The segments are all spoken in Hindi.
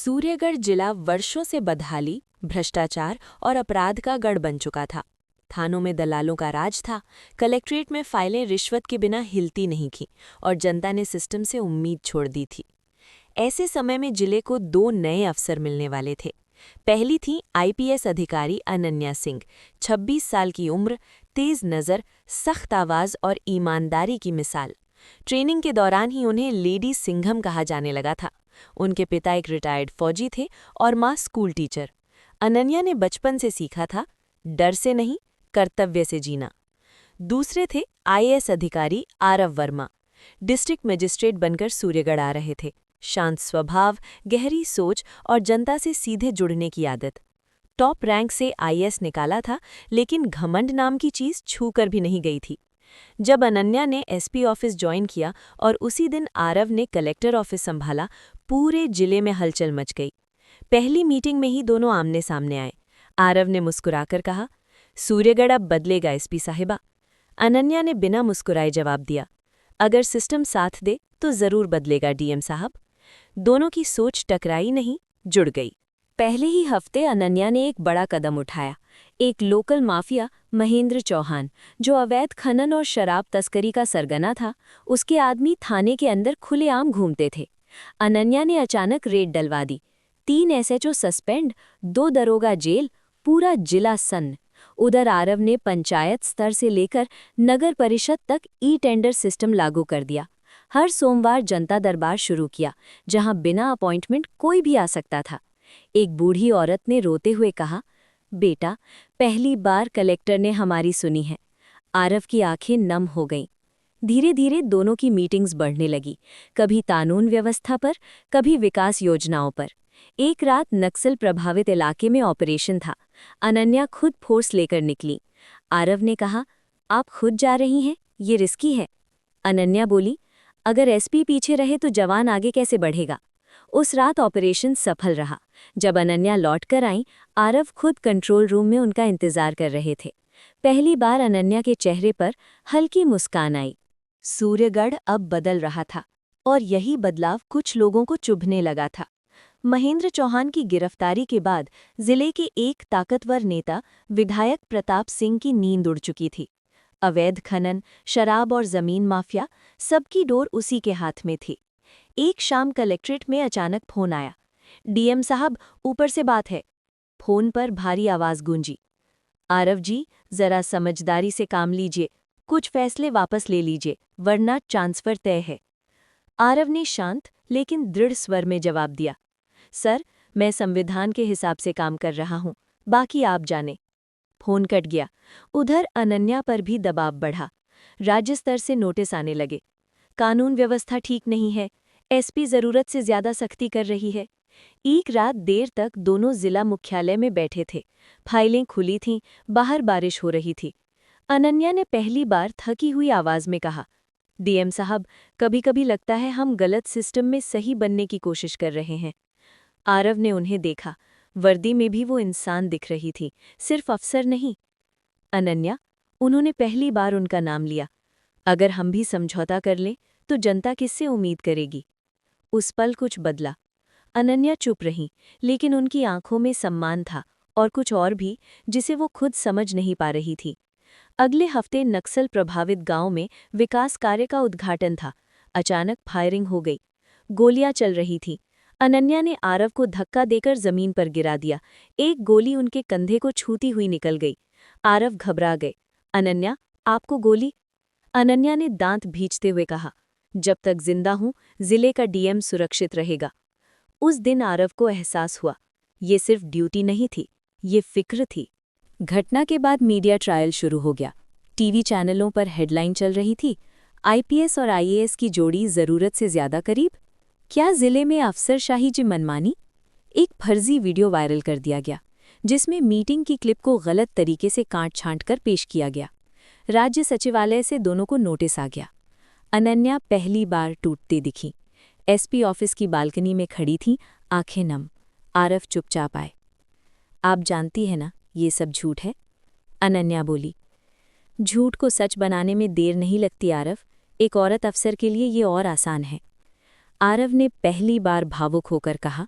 सूर्यगढ़ जिला वर्षों से बदहाली, भ्रष्टाचार और अपराध का गढ़ बन चुका था। थानों में दलालों का राज था, कलेक्ट्रेट में फाइलें रिश्वत के बिना हिलती नहीं थीं और जनता ने सिस्टम से उम्मीद छोड़ दी थी। ऐसे समय में जिले को दो नए अफसर मिलने वाले थे। पहली थी आईपीएस अधिकारी अनन्या सिंह, 26 साल की उम्र, तेज नज़र, सख्त आवाज़ और ईमानदारी की मिसाल। ट्रेनिंग के दौरान ही उन्हें लेडी सिंघम कहा जाने लगा था। उनके पिता एक रिटायर्ड फौजी थे और माँ स्कूल टीचर। अनन्या ने बचपन से सीखा था, डर से नहीं, कर्तव्य से जीना। दूसरे थे आईएएस अधिकारी आरव वर्मा। डिस्ट्रिक्ट मजिस्ट्रेट बनकर सूर्यगढ़ आ रहे थे। शांत स्वभाव, गहरी सोच और जनता से सीधे जुड़ने की आदत। टॉप रैंक से आईएएस निकाला था, लेकिन घमंड नाम की चीज़ छू कर भी नहीं गई थी। जब अनन्या ने एसपी ऑफिस ज्वाइन किया और उसी दिन आरव ने कलेक्टर ऑफिस संभाला, पूरे जिले में हलचल मच गई। पहली मीटिंग में ही दोनों आमने सामने आए। आरव ने मुस्कुराकर कहा, सूर्यगढ़ अब बदलेगा एसपी साहिबा। अनन्या ने बिना मुस्कुराए जवाब दिया, अगर सिस्टम साथ दे तो जरूर बदलेगा डीएम साहब। दोनों की सोच टकराई नहीं, जुड़ गई। पहले ही हफ्ते अनन्या ने एक बड़ा कदम उठाया। एक लोकल माफिया महेंद्र चौहान, जो अवैध खनन और शराब तस्करी का सरगना था, उसके आदमी थाने के अंदर खुलेआम घूमते थे। अनन्या ने अचानक रेड डलवा दी। 3 एसएचओ सस्पेंड, 2 दरोगा जेल, पूरा जिला सन्न। उधर आरव ने पंचायत स्तर से लेकर नगर परिषद तक ई टेंडर सिस्टम लागू कर दिया। हर सोमवार जनता दरबार शुरू किया, जहां बिना अपॉइंटमेंट कोई भी आ सकता था। एक बूढ़ी औरत ने रोते हुए कहा, बेटा, पहली बार कलेक्टर ने हमारी सुनी है। आरव की आंखें नम हो गईं। धीरे धीरे दोनों की मीटिंग्स बढ़ने लगी, कभी कानून व्यवस्था पर, कभी विकास योजनाओं पर। एक रात नक्सल प्रभावित इलाके में ऑपरेशन था। अनन्या खुद फोर्स लेकर निकली। आरव ने कहा, आप खुद जा रही हैं, ये रिस्की है। अनन्या बोली, अगर एसपी पीछे रहे तो जवान आगे कैसे बढ़ेगा। उस रात ऑपरेशन सफल रहा। जब अनन्या लौटकर आईं, आरव खुद कंट्रोल रूम में उनका इंतजार कर रहे थे। पहली बार अनन्या के चेहरे पर हल्की मुस्कान आई। सूर्यगढ़ अब बदल रहा था, और यही बदलाव कुछ लोगों को चुभने लगा था। महेंद्र चौहान की गिरफ्तारी के बाद जिले के एक ताकतवर नेता विधायक प्रताप सिंह की नींद उड़ चुकी थी। अवैध खनन, शराब और जमीन माफिया, सबकी डोर उसी के हाथ में थी। एक शाम कलेक्ट्रेट में अचानक फोन आया, डीएम साहब, ऊपर से बात है। फोन पर भारी आवाज गूंजी, आरव जी, जरा समझदारी से काम लीजिए, कुछ फैसले वापस ले लीजिए, वरना ट्रांसफर तय है। आरव ने शांत लेकिन दृढ़ स्वर में जवाब दिया, सर, मैं संविधान के हिसाब से काम कर रहा हूं, बाकी आप जाने। फोन कट गया। उधर अनन्या पर भी दबाव बढ़ा। राज्य स्तर से नोटिस आने लगे, कानून व्यवस्था ठीक नहीं है, एसपी जरूरत से ज्यादा सख्ती कर रही है। एक रात देर तक दोनों जिला मुख्यालय में बैठे थे। फाइलें खुली थीं, बाहर बारिश हो रही थी। अनन्या ने पहली बार थकी हुई आवाज में कहा, डीएम साहब, कभी कभी लगता है हम गलत सिस्टम में सही बनने की कोशिश कर रहे हैं। आरव ने उन्हें देखा। वर्दी में भी वो इंसान दिख रही थी, सिर्फ अफसर नहीं। अनन्या, उन्होंने पहली बार उनका नाम लिया, अगर हम भी समझौता कर लें तो जनता किससे उम्मीद करेगी। उस पल कुछ बदला। अनन्या चुप रहीं, लेकिन उनकी आंखों में सम्मान था, और कुछ और भी, जिसे वो खुद समझ नहीं पा रही थी। अगले हफ्ते नक्सल प्रभावित गांव में विकास कार्य का उद्घाटन था। अचानक फायरिंग हो गई, गोलियां चल रही थीं। अनन्या ने आरव को धक्का देकर जमीन पर गिरा दिया। एक गोली उनके कंधे को छूती हुई निकल गई। आरव घबरा गए। अनन्या, आपको गोली? अनन्या ने दांत भींचते हुए कहा, जब तक जिंदा हूं, जिले का डीएम सुरक्षित रहेगा। उस दिन आरव को एहसास हुआ, ये सिर्फ ड्यूटी नहीं थी, ये फिक्र थी। घटना के बाद मीडिया ट्रायल शुरू हो गया। टीवी चैनलों पर हेडलाइन चल रही थी, आईपीएस और आईएएस की जोड़ी जरूरत से ज्यादा करीब। क्या जिले में अफसरशाही की मनमानी? एक फर्जी वीडियो वायरल कर दिया गया, जिसमें मीटिंग की क्लिप को गलत तरीके से काट-छांट कर पेश किया गया। राज्य सचिवालय से दोनों को नोटिस आ गया। अनन्या पहली बार टूटती दिखी। एसपी ऑफिस की बालकनी में खड़ी थीं, आंखें नम। आरव चुपचाप आए। आप जानती हैं ना, ये सब झूठ है? अनन्या बोली। झूठ को सच बनाने में देर नहीं लगती आरव, एक औरत अफसर के लिए ये और आसान है। आरव ने पहली बार भावुक होकर कहा,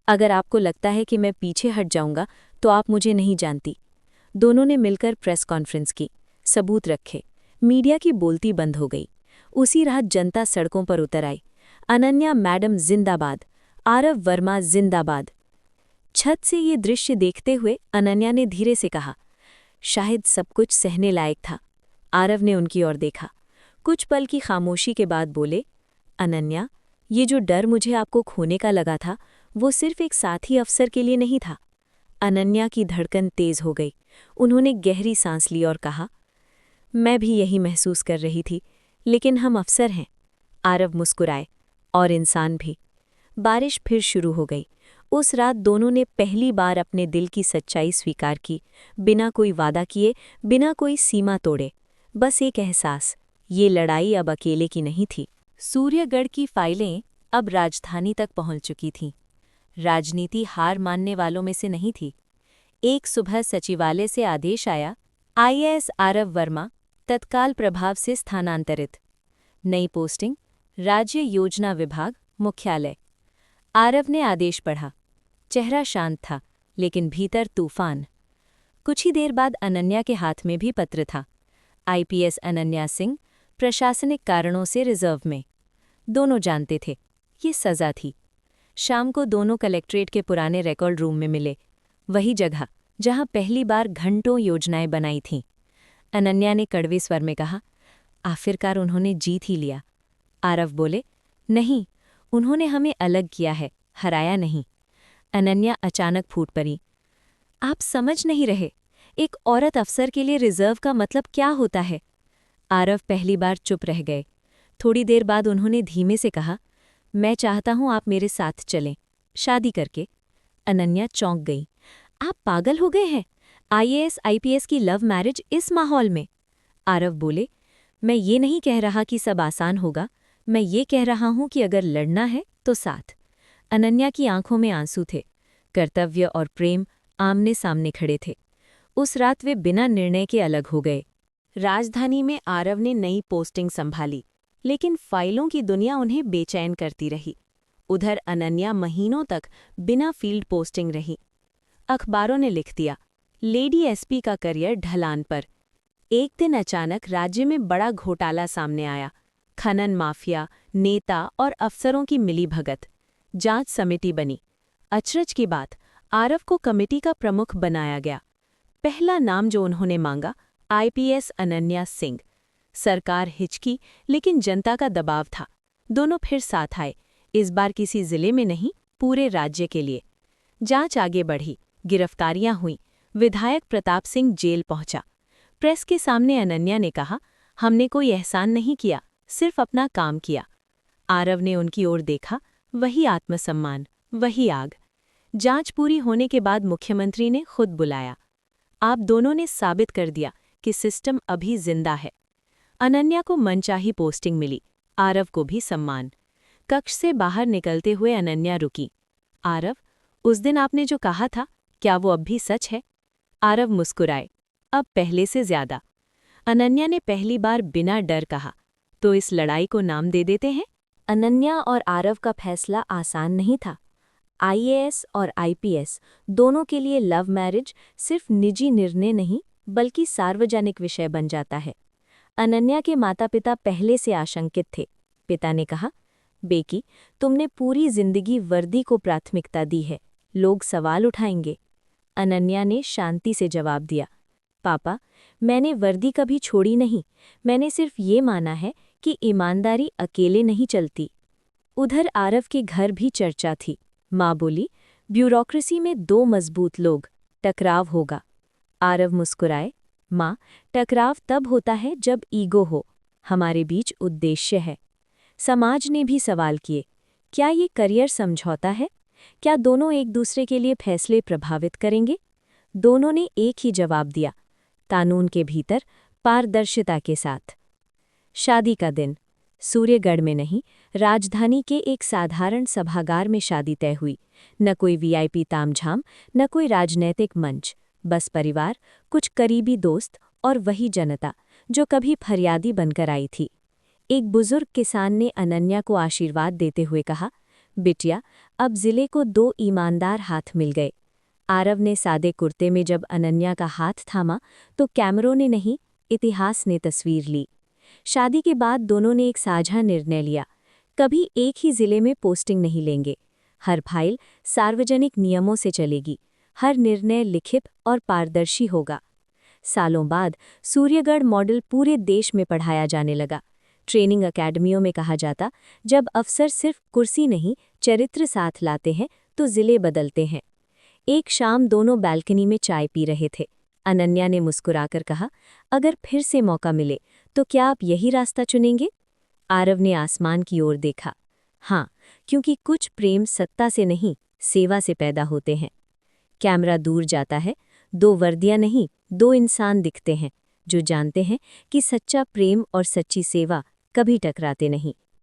अगर आपको लगता है कि मैं पीछे हट जाऊंगा तो आप मुझे नहीं जानती। दोनों ने मिलकर प्रेस कॉन्फ्रेंस की, सबूत रखे, मीडिया की बोलती बंद हो गई। उसी रात जनता सड़कों पर उतर आई। अनन्या मैडम जिंदाबाद, आरव वर्मा जिंदाबाद। छत से ये दृश्य देखते हुए अनन्या ने धीरे से कहा, शायद सब कुछ सहने लायक था। आरव ने उनकी ओर देखा, कुछ पल की खामोशी के बाद बोले, अनन्या, ये जो डर मुझे आपको खोने का लगा था वो सिर्फ एक साथी अफसर के लिए नहीं था। अनन्या की धड़कन तेज हो गई। उन्होंने गहरी सांस ली और कहा, मैं भी यही महसूस कर रही थी, लेकिन हम अफसर हैं। आरव मुस्कुराए, और इंसान भी। बारिश फिर शुरू हो गई। उस रात दोनों ने पहली बार अपने दिल की सच्चाई स्वीकार की, बिना कोई वादा किए, बिना कोई सीमा तोड़े। बस एक एहसास, ये लड़ाई अब अकेले की नहीं थी। सूर्यगढ़ की फाइलें अब राजधानी तक पहुंच चुकी थीं। राजनीति हार मानने वालों में से नहीं थी। एक सुबह सचिवालय से आदेश आया, आईएएस आरव वर्मा तत्काल प्रभाव से स्थानांतरित। नई पोस्टिंग, राज्य योजना विभाग, मुख्यालय। आरव ने आदेश पढ़ा। चेहरा शांत था, लेकिन भीतर तूफान। कुछ ही देर बाद अनन्या के हाथ में भी पत्र था। आईपीएस अनन्या सिंह, प्रशासनिक कारणों से रिजर्व में। दोनों जानते थे, ये सज़ा थी। शाम को दोनों कलेक्ट्रेट के पुराने रिकॉर्ड रूम में मिले, वही जगह जहां पहली बार घंटों योजनाएं बनाई थीं। अनन्या ने कड़वे स्वर में कहा, आखिरकार उन्होंने जीत ही लिया। आरव बोले, नहीं, उन्होंने हमें अलग किया है, हराया नहीं। अनन्या अचानक फूट पड़ी, आप समझ नहीं रहे, एक औरत अफसर के लिए रिजर्व का मतलब क्या होता है। आरव पहली बार चुप रह गए। थोड़ी देर बाद उन्होंने धीमे से कहा, मैं चाहता हूं आप मेरे साथ चलें, शादी करके। अनन्या चौंक गई, आप पागल हो गए हैं? आईएएस आईपीएस की लव मैरिज इस माहौल में? आरव बोले, मैं ये नहीं कह रहा कि सब आसान होगा, मैं ये कह रहा हूं कि अगर लड़ना है तो साथ। अनन्या की आंखों में आंसू थे। कर्तव्य और प्रेम आमने सामने खड़े थे। उस रात वे बिना निर्णय के अलग हो गए। राजधानी में आरव ने नई पोस्टिंग संभाली, लेकिन फाइलों की दुनिया उन्हें बेचैन करती रही। उधर अनन्या महीनों तक बिना फील्ड पोस्टिंग रही। अखबारों ने लिख दिया, लेडी एसपी का करियर ढलान पर। एक दिन अचानक राज्य में बड़ा घोटाला सामने आया। खनन माफिया, नेता और अफसरों की मिलीभगत। जांच समिति बनी। अचरज की बात, आरव को कमेटी का प्रमुख बनाया गया। पहला नाम जो उन्होंने मांगा, आईपीएस अनन्या सिंह। सरकार हिचकी, लेकिन जनता का दबाव था। दोनों फिर साथ आए, इस बार किसी जिले में नहीं, पूरे राज्य के लिए। जांच आगे बढ़ी, गिरफ्तारियां हुईं, विधायक प्रताप सिंह जेल पहुंचा। प्रेस के सामने अनन्या ने कहा, हमने कोई एहसान नहीं किया, सिर्फ अपना काम किया। आरव ने उनकी ओर देखा, वही आत्मसम्मान, वही आग। जांच पूरी होने के बाद मुख्यमंत्री ने खुद बुलाया। आप दोनों ने साबित कर दिया कि सिस्टम अभी जिंदा है। अनन्या को मनचाही पोस्टिंग मिली, आरव को भी सम्मान। कक्ष से बाहर निकलते हुए अनन्या रुकी। आरव, उस दिन आपने जो कहा था, क्या वो अब भी सच है? आरव मुस्कुराए, अब पहले से ज्यादा। अनन्या ने पहली बार बिना डर कहा, तो इस लड़ाई को नाम दे देते हैं? अनन्या और आरव का फैसला आसान नहीं था। आईएएस और आईपीएस दोनों के लिए लव मैरिज सिर्फ निजी निर्णय नहीं, बल्कि सार्वजनिक विषय बन जाता है। अनन्या के माता-पिता पहले से आशंकित थे। पिता ने कहा, बेकी, तुमने पूरी जिंदगी वर्दी को प्राथमिकता दी है, लोग सवाल उठाएंगे। अनन्या ने शांति से जवाब दिया, पापा, मैंने वर्दी कभी छोड़ी नहीं, मैंने सिर्फ ये माना है कि ईमानदारी अकेले नहीं चलती। उधर आरव के घर भी चर्चा थी। माँ बोली, ब्यूरोक्रेसी में दो मजबूत लोग, टकराव होगा। आरव मुस्कुराए, माँ, टकराव तब होता है जब ईगो हो, हमारे बीच उद्देश्य है। समाज ने भी सवाल किए, क्या ये करियर समझौता है? क्या दोनों एक दूसरे के लिए फैसले प्रभावित करेंगे? दोनों ने एक ही जवाब दिया, कानून के भीतर, पारदर्शिता के साथ। शादी का दिन, सूर्यगढ़ में नहीं, राजधानी के एक साधारण सभागार में शादी तय हुई। न कोई वीआईपी तामझाम, न कोई राजनैतिक मंच, बस परिवार, कुछ करीबी दोस्त और वही जनता जो कभी फरियादी बनकर आई थी। एक बुजुर्ग किसान ने अनन्या को आशीर्वाद देते हुए कहा, बिटिया, अब जिले को 2 ईमानदार हाथ मिल गए। आरव ने सादे कुर्ते में जब अनन्या का हाथ थामा तो कैमरों ने नहीं, इतिहास ने तस्वीर ली। शादी के बाद दोनों ने एक साझा निर्णय लिया, कभी एक ही जिले में पोस्टिंग नहीं लेंगे। हर फाइल सार्वजनिक नियमों से चलेगी, हर निर्णय लिखित और पारदर्शी होगा। सालों बाद सूर्यगढ़ मॉडल पूरे देश में पढ़ाया जाने लगा। ट्रेनिंग अकेडमियों में कहा जाता, जब अफसर सिर्फ कुर्सी नहीं चरित्र साथ लाते हैं तो जिले बदलते हैं। एक शाम दोनों बालकनी में चाय पी रहे थे। अनन्या ने मुस्कुराकर कहा, अगर फिर से मौका मिले तो क्या आप यही रास्ता चुनेंगे? आरव ने आसमान की ओर देखा। हाँ, क्योंकि कुछ प्रेम सत्ता से नहीं, सेवा से पैदा होते हैं। कैमरा दूर जाता है, 2 वर्दियां नहीं, 2 इंसान दिखते हैं जो जानते हैं कि सच्चा प्रेम और सच्ची सेवा कभी टकराते नहीं।